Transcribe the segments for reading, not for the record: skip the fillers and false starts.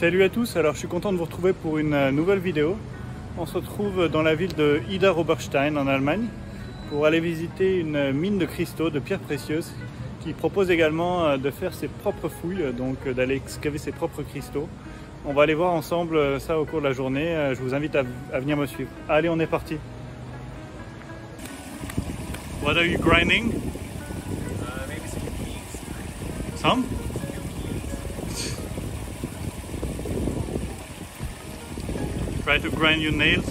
Salut à tous, alors je suis content de vous retrouver pour une nouvelle vidéo. On se retrouve dans la ville de Idar-Oberstein en Allemagne pour aller visiter une mine de cristaux, de pierres précieuses qui propose également de faire ses propres fouilles, donc d'aller excaver ses propres cristaux. On va aller voir ensemble ça au cours de la journée, je vous invite à venir me suivre. Allez, on est parti. What are you grinding? Maybe some keys. Some? Try to grind your nails.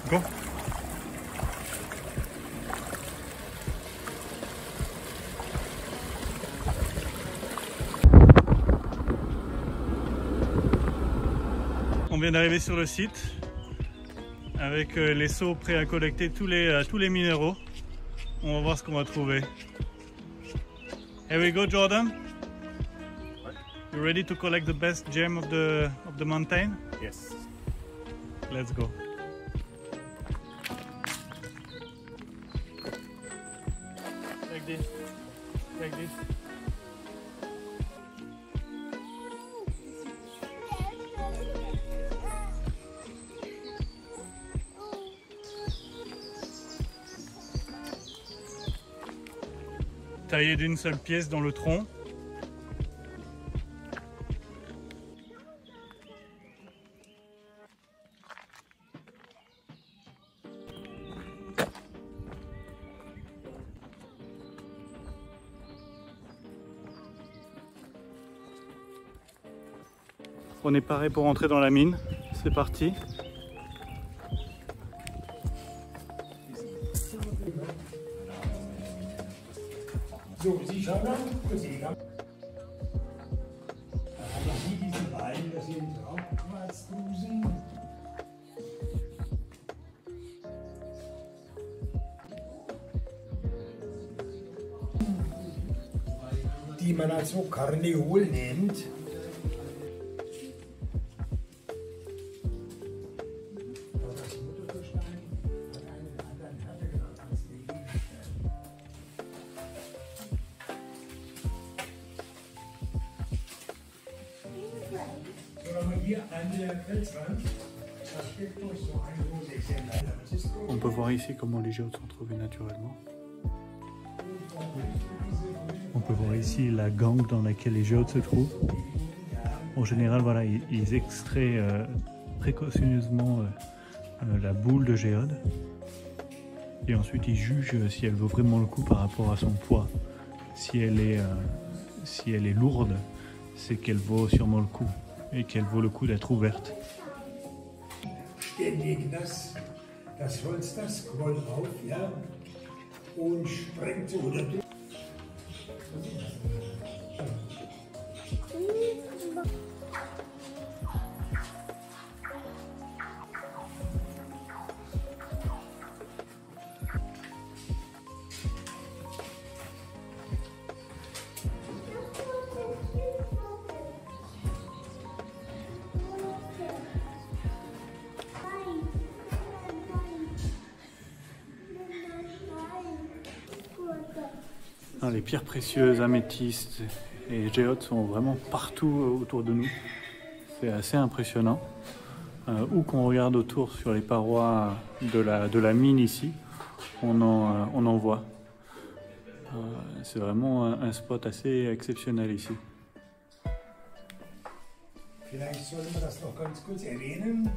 Go. On vient d'arriver sur le site avec les seaux prêts à collecter tous les minéraux. On va voir ce qu'on va trouver. Here we go, Jordan. You ready to collect the best gem of the mountain? Yes. Let's go. Like this. Like this. Taillé d'une seule pièce dans le tronc. On est paré pour entrer dans la mine. C'est parti. So, Sie schauen dann, das ist egal. Aber Sie diesen Wein, das sind Raubquarzdrusen. Die man also Karneol nennt. On peut voir ici comment les géodes sont trouvées naturellement. On peut voir ici la gangue dans laquelle les géodes se trouvent. En général, voilà, ils extraient précautionneusement la boule de géode. Et ensuite, ils jugent si elle vaut vraiment le coup par rapport à son poids. Si elle est lourde, c'est qu'elle vaut sûrement le coup et qu'elle vaut le coup d'être ouverte. Ständig das Holz, das quollt auf, ja, und sprengt so oder durch. Les pierres précieuses, améthystes et géodes sont vraiment partout autour de nous. C'est assez impressionnant. Où qu'on regarde autour sur les parois de la mine ici, on en voit. C'est vraiment un spot assez exceptionnel ici. Vielleicht sollen wir das noch ganz kurz erwähnen.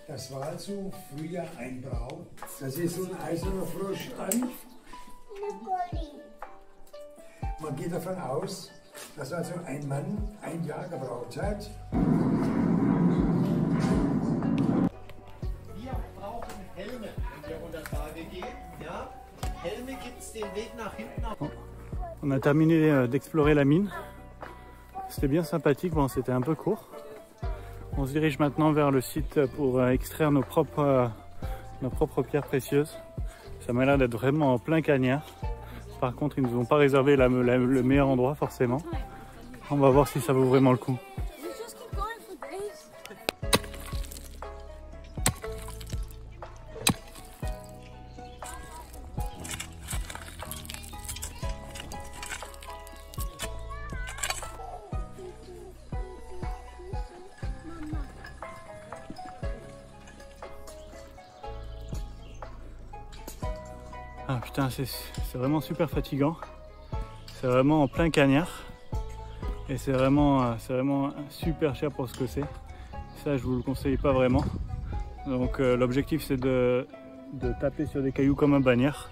Das war also früher ein Brauch. Das ist so ein eiserner Frosch an. Man geht davon aus, dass also ein Mann ein Jahr gebraucht hat. Wir brauchen Helme, wenn wir unter Tage gehen. Ja? Helme gibt es den Weg nach hinten. On a terminé d'explorer la mine. C'était bien sympathique, bon, c'était un peu court. On se dirige maintenant vers le site pour extraire nos propres pierres précieuses. Ça m'a l'air d'être vraiment en plein cagnard. Par contre, ils ne nous ont pas réservé le meilleur endroit forcément. On va voir si ça vaut vraiment le coup. Ah putain, c'est vraiment super fatigant. C'est vraiment en plein cagnard. Et c'est vraiment super cher pour ce que c'est. Ça, je vous le conseille pas vraiment. Donc l'objectif, c'est de taper sur des cailloux comme un bagnard,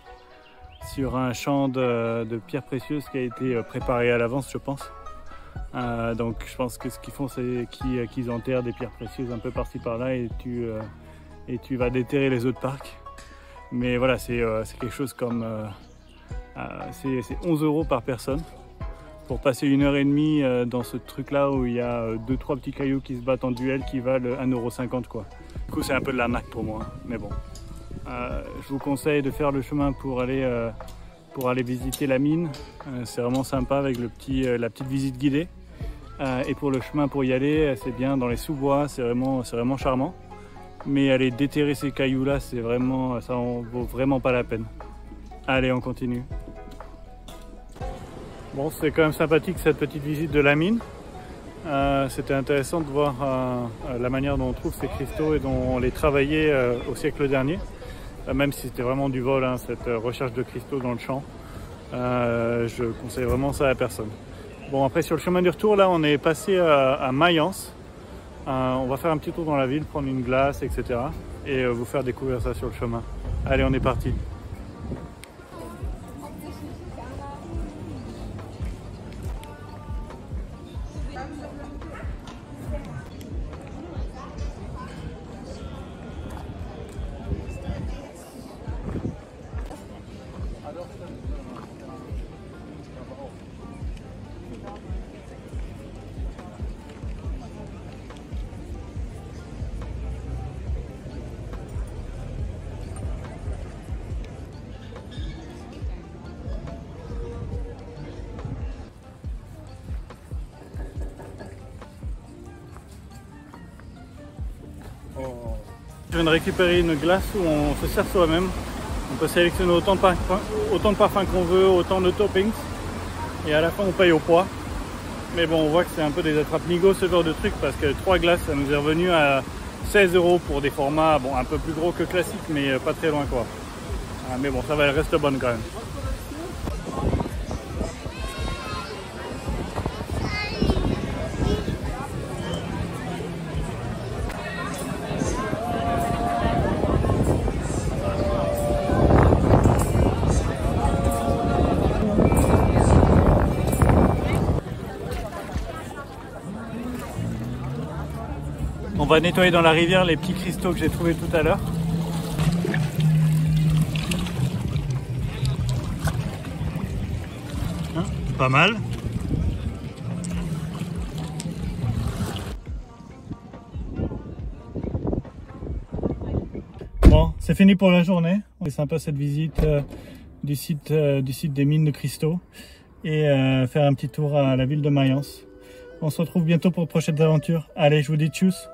sur un champ de pierres précieuses qui a été préparé à l'avance, je pense. Donc je pense que ce qu'ils font, c'est qu'ils enterrent des pierres précieuses un peu par-ci par-là et tu vas déterrer les œufs de parc. Mais voilà, c'est quelque chose comme... c'est 11 € par personne pour passer 1h30 dans ce truc-là où il y a 2-3 petits cailloux qui se battent en duel qui valent 1,50 € quoi. Du coup, c'est un peu de l'arnaque pour moi, hein. Mais bon. Je vous conseille de faire le chemin pour aller visiter la mine. C'est vraiment sympa avec la petite visite guidée. Et pour le chemin pour y aller, c'est bien dans les sous-bois, c'est vraiment charmant. Mais aller déterrer ces cailloux là, ça en vaut vraiment pas la peine. Allez, on continue. Bon, c'est quand même sympathique cette petite visite de la mine. C'était intéressant de voir la manière dont on trouve ces cristaux et dont on les travaillait au siècle dernier. Même si c'était vraiment du vol, hein, cette recherche de cristaux dans le champ. Je conseille vraiment ça à personne. Bon, après sur le chemin du retour, là on est passé à Mayence. On va faire un petit tour dans la ville, prendre une glace, etc. Et vous faire découvrir ça sur le chemin. Allez, on est parti. Je viens de récupérer une glace où on se sert soi-même. On peut sélectionner autant de parfums qu'on veut, autant de toppings. Et à la fin on paye au poids. Mais bon, on voit que c'est un peu des attrape-nigo ce genre de truc parce que 3 glaces ça nous est revenu à 16 € pour des formats bon, un peu plus gros que classique mais pas très loin quoi. Mais bon, ça va, elle reste bonne quand même. On va nettoyer dans la rivière les petits cristaux que j'ai trouvés tout à l'heure. Hein, pas mal. Bon, c'est fini pour la journée. C'est sympa cette visite du site des mines de cristaux et faire un petit tour à la ville de Mayence. On se retrouve bientôt pour de prochaines aventures. Allez, je vous dis tchuss!